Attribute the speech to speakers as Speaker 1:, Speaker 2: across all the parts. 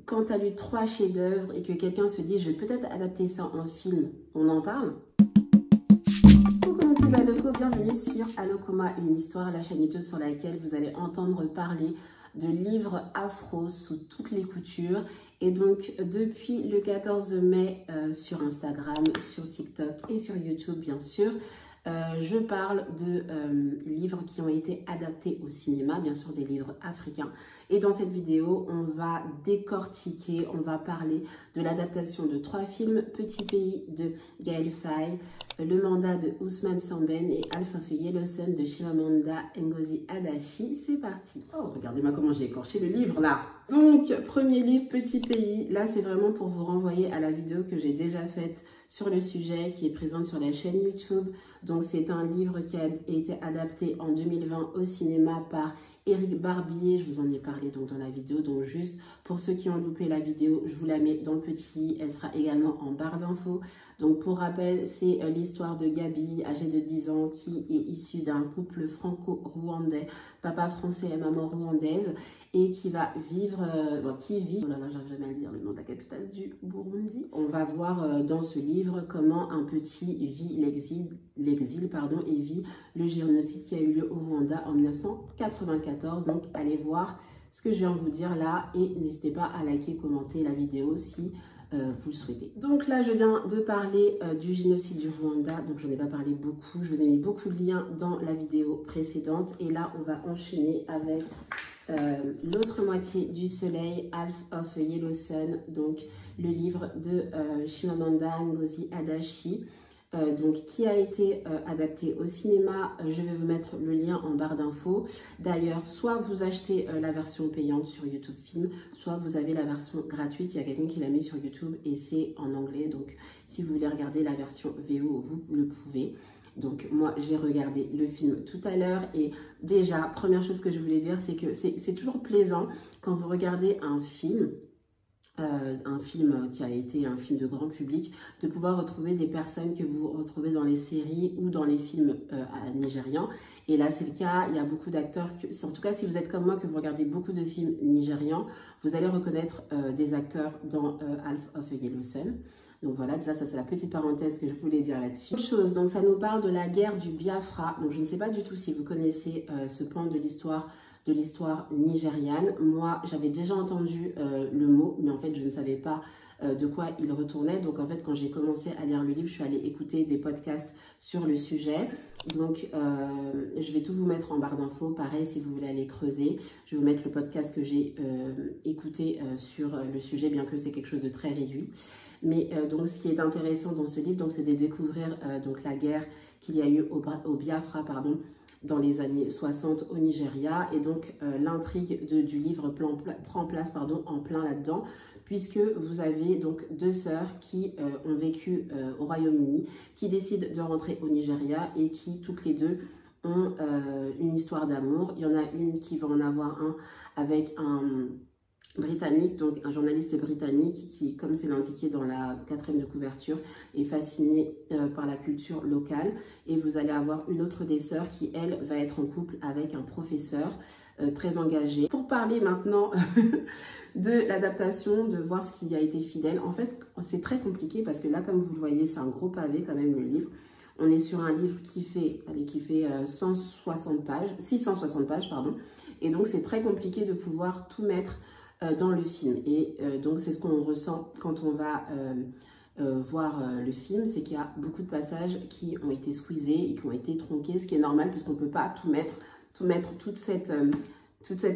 Speaker 1: quand tu as lu 3 chefs-d'œuvre et que quelqu'un se dit je vais peut-être adapter ça en film, on en parle? Coucou mon petit Aloko, bienvenue sur Alokoma, une histoire, la chaîne YouTube sur laquelle vous allez entendre parler de livres afro sous toutes les coutures. Et donc depuis le 14 mai sur Instagram, sur TikTok et sur YouTube bien sûr, je parle de livres qui ont été adaptés au cinéma, bien sûr des livres africains. Et dans cette vidéo, on va décortiquer, on va parler de l'adaptation de 3 films, Petit Pays de Gaël Faye, Le Mandat de Ousmane Sembène et Half of a Yellow Sun de Chimamanda Ngozi Adichie. C'est parti. Oh, regardez-moi comment j'ai écorché le livre là. Donc, premier livre, Petit Pays. Là, c'est vraiment pour vous renvoyer à la vidéo que j'ai déjà faite sur le sujet, qui est présente sur la chaîne YouTube. Donc, c'est un livre qui a été adapté en 2020 au cinéma par Éric Barbier. Je vous en ai parlé donc dans la vidéo. Donc, juste pour ceux qui ont loupé la vidéo, je vous la mets dans le petit. Elle sera également en barre d'infos. Donc, pour rappel, c'est l'histoire de Gabi, âgée de 10 ans, qui est issue d'un couple franco-rwandais, papa français et maman rwandaise, et qui va vivre, oh là là, j'arrive jamais à le dire, le nom de la capitale du Burundi. On va voir dans ce livre comment un petit vit l'exil, pardon, et vit le génocide qui a eu lieu au Rwanda en 1994. Donc, allez voir ce que je viens de vous dire là et n'hésitez pas à liker, commenter la vidéo si vous le souhaitez. Donc là, je viens de parler du génocide du Rwanda, donc j'en ai pas parlé beaucoup. Je vous ai mis beaucoup de liens dans la vidéo précédente et là, on va enchaîner avec l'autre moitié du soleil, Half of a Yellow Sun, donc le livre de Chimamanda Ngozi Adichie, donc qui a été adapté au cinéma. Je vais vous mettre le lien en barre d'infos. D'ailleurs, soit vous achetez la version payante sur YouTube Film, soit vous avez la version gratuite. Il y a quelqu'un qui l'a mis sur YouTube et c'est en anglais. Donc, si vous voulez regarder la version VO, vous le pouvez. Donc moi, j'ai regardé le film tout à l'heure et déjà, première chose que je voulais dire, c'est que c'est toujours plaisant quand vous regardez un film qui a été un film de grand public, de pouvoir retrouver des personnes que vous retrouvez dans les séries ou dans les films nigérians. Et là, c'est le cas, il y a beaucoup d'acteurs, en tout cas, si vous êtes comme moi, que vous regardez beaucoup de films nigérians, vous allez reconnaître des acteurs dans Half of a Yellow Sun. Donc voilà, déjà ça c'est la petite parenthèse que je voulais dire là-dessus. Autre chose, donc ça nous parle de la guerre du Biafra. Donc je ne sais pas du tout si vous connaissez ce pan de l'histoire nigériane. Moi, j'avais déjà entendu le mot, mais en fait je ne savais pas de quoi il retournait. Donc en fait, quand j'ai commencé à lire le livre, je suis allée écouter des podcasts sur le sujet. Donc je vais tout vous mettre en barre d'infos. Pareil, si vous voulez aller creuser, je vais vous mettre le podcast que j'ai écouté sur le sujet, bien que c'est quelque chose de très réduit. Mais donc ce qui est intéressant dans ce livre, c'est de découvrir donc la guerre qu'il y a eu au Biafra, pardon, dans les années 60 au Nigeria. Et donc l'intrigue du livre prend place en plein là-dedans, puisque vous avez donc 2 sœurs qui ont vécu au Royaume-Uni, qui décident de rentrer au Nigeria et qui toutes les deux ont une histoire d'amour. Il y en a une qui va en avoir un avec un britannique, donc un journaliste britannique qui, comme c'est l'indiqué dans la 4e de couverture, est fasciné par la culture locale. Et vous allez avoir une autre des sœurs qui, elle, va être en couple avec un professeur très engagé. Pour parler maintenant de l'adaptation, de voir ce qui a été fidèle, en fait, c'est très compliqué parce que là, comme vous le voyez, c'est un gros pavé quand même le livre. On est sur un livre qui fait 660 pages, pardon. Et donc, c'est très compliqué de pouvoir tout mettre dans le film. Et donc c'est ce qu'on ressent quand on va voir le film, c'est qu'il y a beaucoup de passages qui ont été squeezés et qui ont été tronqués, ce qui est normal puisqu'on ne peut pas tout mettre toute cette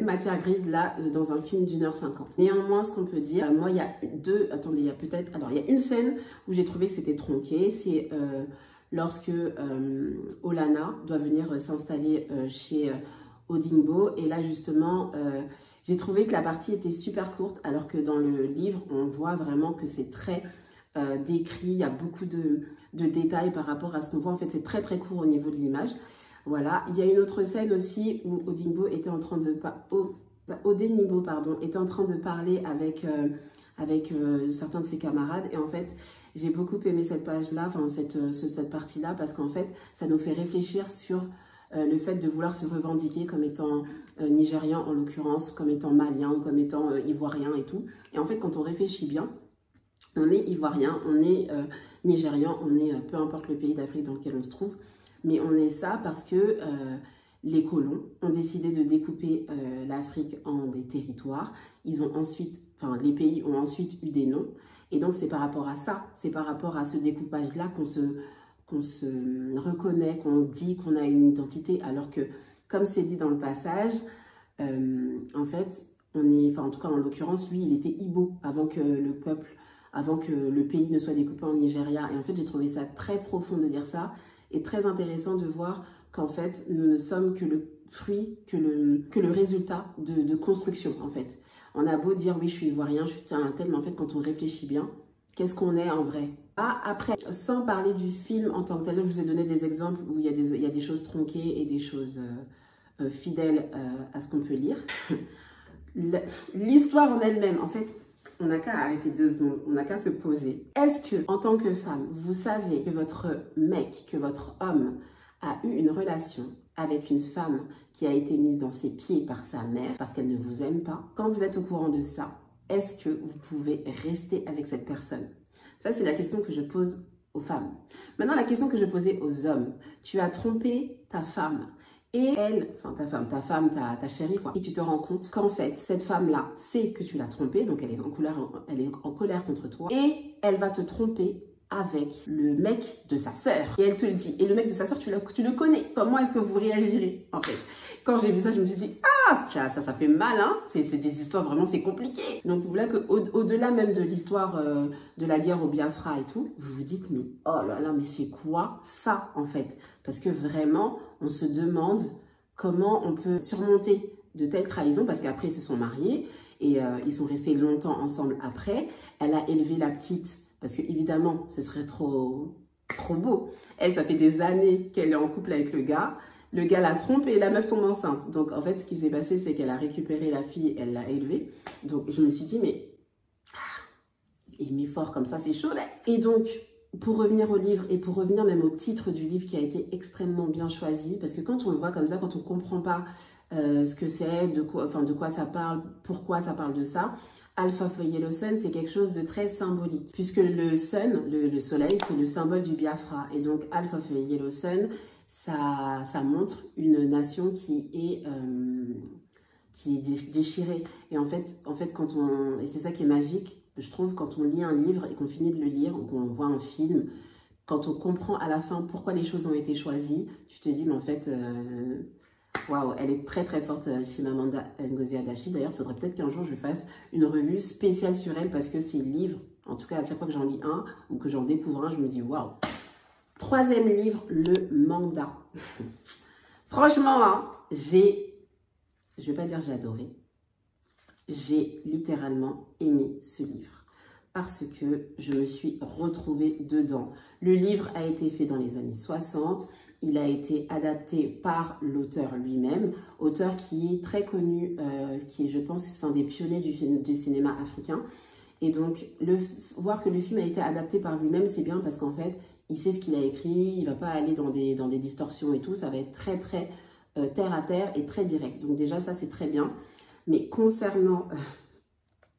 Speaker 1: matière grise là dans un film d'1h50. Néanmoins, ce qu'on peut dire, moi il y a il y a une scène où j'ai trouvé que c'était tronqué, c'est lorsque Olana doit venir s'installer chez Odingbo, et là justement j'ai trouvé que la partie était super courte alors que dans le livre on voit vraiment que c'est très décrit, il y a beaucoup de détails par rapport à ce qu'on voit. En fait c'est très très court au niveau de l'image. Voilà, il y a une autre scène aussi où Odingbo était en train de Odenigbo était en train de parler avec certains de ses camarades, et en fait j'ai beaucoup aimé cette page là, enfin cette partie là, parce qu'en fait ça nous fait réfléchir sur le fait de vouloir se revendiquer comme étant nigérian en l'occurrence, comme étant malien ou comme étant ivoirien et tout. Et en fait, quand on réfléchit bien, on est ivoirien, on est nigérian, on est peu importe le pays d'Afrique dans lequel on se trouve, mais on est ça parce que les colons ont décidé de découper l'Afrique en des territoires. Ils ont ensuite, enfin les pays ont ensuite eu des noms. Et donc c'est par rapport à ça, c'est par rapport à ce découpage-là qu'on se reconnaît, qu'on dit qu'on a une identité, alors que, comme c'est dit dans le passage, en fait, on est, enfin en tout cas en l'occurrence, lui, il était Igbo avant que le pays ne soit découpé en Nigeria. Et en fait, j'ai trouvé ça très profond de dire ça, et très intéressant de voir qu'en fait, nous ne sommes que le fruit, que le résultat de construction, en fait. On a beau dire, oui, je suis ivoirien, je suis un tel, mais en fait, quand on réfléchit bien, qu'est-ce qu'on est en vrai? Ah, après, sans parler du film en tant que tel, je vous ai donné des exemples où il y a des choses tronquées et des choses fidèles à ce qu'on peut lire. L'histoire en elle-même, en fait, on n'a qu'à arrêter 2 secondes, on n'a qu'à se poser. Est-ce que, en tant que femme, vous savez que votre mec, que votre homme a eu une relation avec une femme qui a été mise dans ses pieds par sa mère parce qu'elle ne vous aime pas? Quand vous êtes au courant de ça, est-ce que vous pouvez rester avec cette personne? Ça, c'est la question que je pose aux femmes. Maintenant, la question que je posais aux hommes. Tu as trompé ta femme. Et elle, enfin ta chérie quoi, et tu te rends compte qu'en fait, cette femme-là sait que tu l'as trompée, donc elle est en colère contre toi, et elle va te tromper avec le mec de sa sœur. Et elle te le dit. Et le mec de sa sœur, tu le connais. Comment est-ce que vous réagirez, en fait? Quand j'ai vu ça, je me suis dit, ah, tiens, ça fait mal, hein. C'est des histoires, vraiment, c'est compliqué. Donc, voilà qu'au-delà même de l'histoire de la guerre au Biafra et tout, vous vous dites, mais oh là là, mais c'est quoi ça, en fait? Parce que vraiment, on se demande comment on peut surmonter de telles trahisons, parce qu'après, ils se sont mariés et ils sont restés longtemps ensemble après. Elle a élevé la petite, parce que évidemment, ce serait trop beau. Elle, ça fait des années qu'elle est en couple avec le gars. Le gars l'a trompée et la meuf tombe enceinte. Donc, en fait, ce qui s'est passé, c'est qu'elle a récupéré la fille, elle l'a élevée. Donc, je me suis dit, mais aimer fort comme ça, c'est chaud, là. Et donc, pour revenir au livre et pour revenir même au titre du livre qui a été extrêmement bien choisi, parce que quand on le voit comme ça, quand on ne comprend pas ce que c'est, de quoi ça parle, pourquoi ça parle de ça, Alpha for Yellow Sun, c'est quelque chose de très symbolique. Puisque le sun, le soleil, c'est le symbole du Biafra. Et donc, Alpha for Yellow Sun, ça montre une nation qui est déchirée. Et en fait, et c'est ça qui est magique, je trouve, quand on lit un livre et qu'on finit de le lire, ou qu'on voit un film, quand on comprend à la fin pourquoi les choses ont été choisies, tu te dis, mais en fait... waouh, elle est très très forte, Chimamanda Ngozi Adichie. D'ailleurs, il faudrait peut-être qu'un jour je fasse une revue spéciale sur elle parce que ces livres, en tout cas à chaque fois que j'en lis un ou que j'en découvre un, je me dis waouh. 3e livre, Le Mandat. Franchement, hein, je vais pas dire j'ai adoré, j'ai littéralement aimé ce livre parce que je me suis retrouvée dedans. Le livre a été fait dans les années 60. Il a été adapté par l'auteur lui-même, auteur qui est très connu, qui est, je pense, c'est un des pionniers du cinéma africain. Et donc, voir que le film a été adapté par lui-même, c'est bien parce qu'en fait, il sait ce qu'il a écrit, il ne va pas aller dans des distorsions et tout, ça va être très, très terre à terre et très direct. Donc déjà, ça, c'est très bien. Mais concernant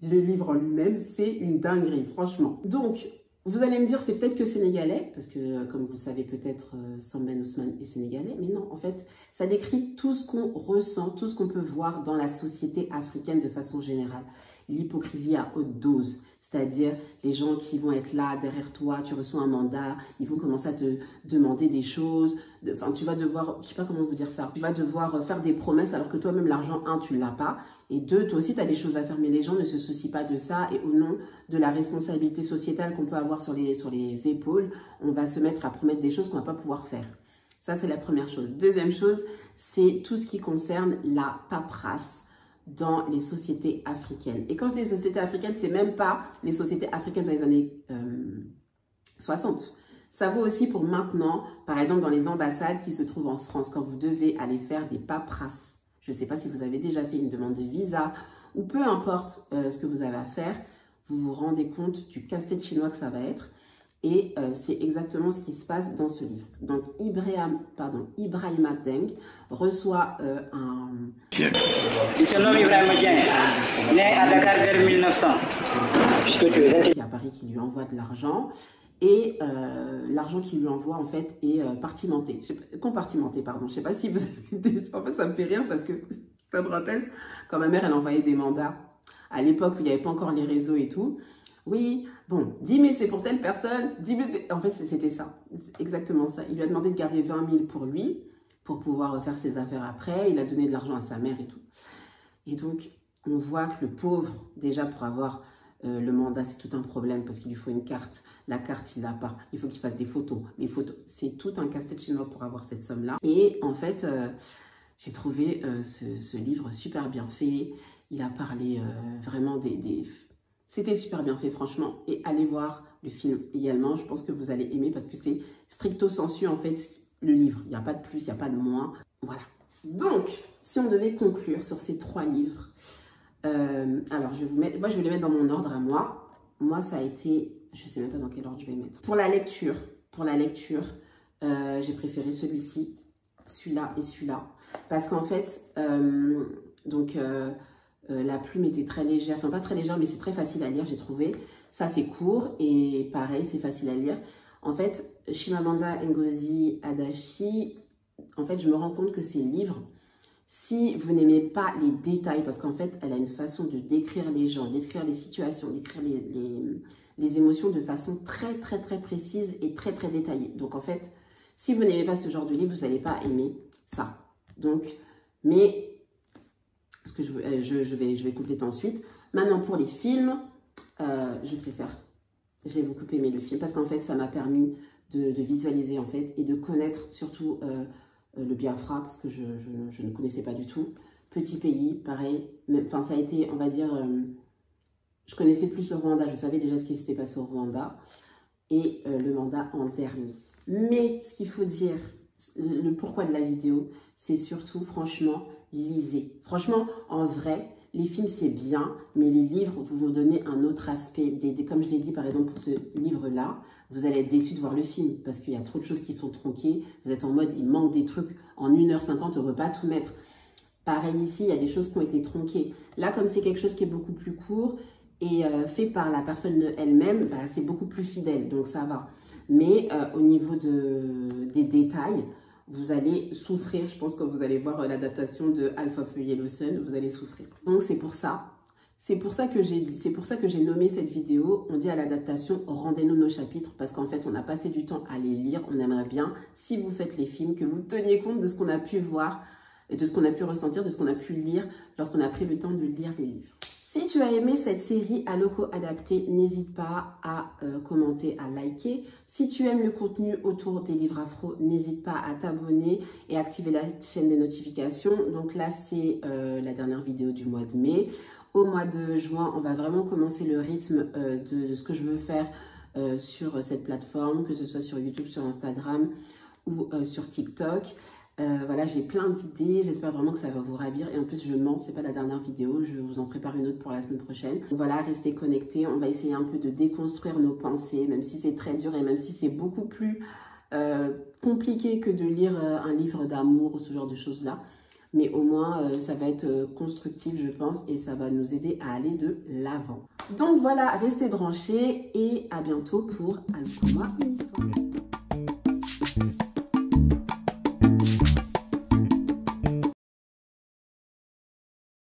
Speaker 1: le livre en lui-même, c'est une dinguerie, franchement. Donc, vous allez me dire, c'est peut-être que sénégalais, parce que, comme vous le savez peut-être, Sambène Ousmane est sénégalais. Mais non, en fait, ça décrit tout ce qu'on ressent, tout ce qu'on peut voir dans la société africaine de façon générale. L'hypocrisie à haute dose, c'est-à-dire les gens qui vont être là derrière toi, tu reçois un mandat, ils vont commencer à te demander des choses. Enfin, tu vas devoir, je sais pas comment vous dire ça, tu vas devoir faire des promesses alors que toi-même, l'argent, 1, tu l'as pas. Et 2, toi aussi, tu as des choses à faire, mais les gens ne se soucient pas de ça. Et au nom de la responsabilité sociétale qu'on peut avoir sur les épaules, on va se mettre à promettre des choses qu'on ne va pas pouvoir faire. Ça, c'est la première chose. Deuxième chose, c'est tout ce qui concerne la paperasse dans les sociétés africaines. Et quand je dis les sociétés africaines, c'est même pas les sociétés africaines dans les années 60. Ça vaut aussi pour maintenant, par exemple, dans les ambassades qui se trouvent en France, quand vous devez aller faire des paperasses. Je ne sais pas si vous avez déjà fait une demande de visa ou peu importe ce que vous avez à faire, vous vous rendez compte du casse-tête chinois que ça va être. Et c'est exactement ce qui se passe dans ce livre. Donc, Ibrahima Dieng reçoit un...
Speaker 2: Je suis nommé Ibrahima Dieng, né à Dakar vers 1900.
Speaker 1: Qui à Paris qui lui envoie de l'argent. Et l'argent qu'il lui envoie, en fait, est compartimenté, pardon. Je ne sais pas si vous avez déjà... En fait, ça me fait rire parce que ça me rappelle quand ma mère, elle envoyait des mandats. À l'époque où il n'y avait pas encore les réseaux et tout. Oui, bon, 10 000 c'est pour telle personne, 10 000 c'est... En fait, c'était ça, exactement ça. Il lui a demandé de garder 20 000 pour lui, pour pouvoir faire ses affaires après. Il a donné de l'argent à sa mère et tout. Et donc, on voit que le pauvre, déjà pour avoir le mandat, c'est tout un problème parce qu'il lui faut une carte. La carte, il l'a pas. Il faut qu'il fasse des photos. Les photos, c'est tout un casse-tête chez moi pour avoir cette somme-là. Et en fait, j'ai trouvé ce livre super bien fait. Il a parlé vraiment C'était super bien fait, franchement. Et allez voir le film également. Je pense que vous allez aimer parce que c'est stricto sensu, en fait, le livre. Il n'y a pas de plus, il n'y a pas de moins. Voilà. Donc, si on devait conclure sur ces 3 livres, alors, je vais les mettre dans mon ordre à moi. Moi, ça a été... Je ne sais même pas dans quel ordre je vais mettre. Pour la lecture, j'ai préféré celui-ci, celui-là et celui-là. Parce qu'en fait, la plume était très légère. Enfin, pas très légère, mais c'est très facile à lire, j'ai trouvé. Ça, c'est court et pareil, c'est facile à lire. En fait, Chimamanda Ngozi Adichie, en fait, je me rends compte que ces livres, si vous n'aimez pas les détails, parce qu'en fait, elle a une façon de décrire les gens, décrire les situations, décrire les émotions de façon très, très, très précise et très, très détaillée. Donc, en fait, si vous n'aimez pas ce genre de livre, vous n'allez pas aimer ça. Donc, mais, ce que je vais compléter ensuite. Maintenant, pour les films, j'ai beaucoup aimé le film, parce qu'en fait, ça m'a permis de visualiser, en fait, et de connaître surtout... le Biafra, parce que je ne connaissais pas du tout. Petit pays, pareil. Enfin, ça a été, on va dire... je connaissais plus le Rwanda. Je savais déjà ce qui s'était passé au Rwanda. Et le mandat en dernier. Mais ce qu'il faut dire, le pourquoi de la vidéo, c'est surtout, franchement, lisez. Franchement, en vrai, les films, c'est bien, mais les livres vous donner un autre aspect. Comme je l'ai dit, par exemple, pour ce livre-là, vous allez être déçu de voir le film parce qu'il y a trop de choses qui sont tronquées. Vous êtes en mode, il manque des trucs. En 1h50, on ne peut pas tout mettre. Pareil ici, il y a des choses qui ont été tronquées. Là, comme c'est quelque chose qui est beaucoup plus court et fait par la personne elle-même, bah, c'est beaucoup plus fidèle, donc ça va. Mais au niveau des détails, vous allez souffrir. Je pense que vous allez voir l'adaptation de Half of a Yellow Sun, vous allez souffrir. Donc c'est pour ça. C'est pour ça que j'ai nommé cette vidéo. On dit à l'adaptation, rendez-nous nos chapitres, parce qu'en fait, on a passé du temps à les lire. On aimerait bien, si vous faites les films, que vous teniez compte de ce qu'on a pu voir, et de ce qu'on a pu ressentir, de ce qu'on a pu lire lorsqu'on a pris le temps de lire les livres. Si tu as aimé cette série Aloko adaptée, n'hésite pas à commenter, à liker. Si tu aimes le contenu autour des livres afro, n'hésite pas à t'abonner et activer la chaîne des notifications. Donc là, c'est la dernière vidéo du mois de mai. Au mois de juin, on va vraiment commencer le rythme de ce que je veux faire sur cette plateforme, que ce soit sur YouTube, sur Instagram ou sur TikTok. Voilà, j'ai plein d'idées, j'espère vraiment que ça va vous ravir. Et en plus, je mens, c'est pas la dernière vidéo, je vous en prépare une autre pour la semaine prochaine. Donc voilà, restez connectés, on va essayer un peu de déconstruire nos pensées, même si c'est très dur et même si c'est beaucoup plus compliqué que de lire un livre d'amour ou ce genre de choses-là. Mais au moins, ça va être constructif, je pense, et ça va nous aider à aller de l'avant. Donc voilà, restez branchés et à bientôt pour Aloko moi, une histoire.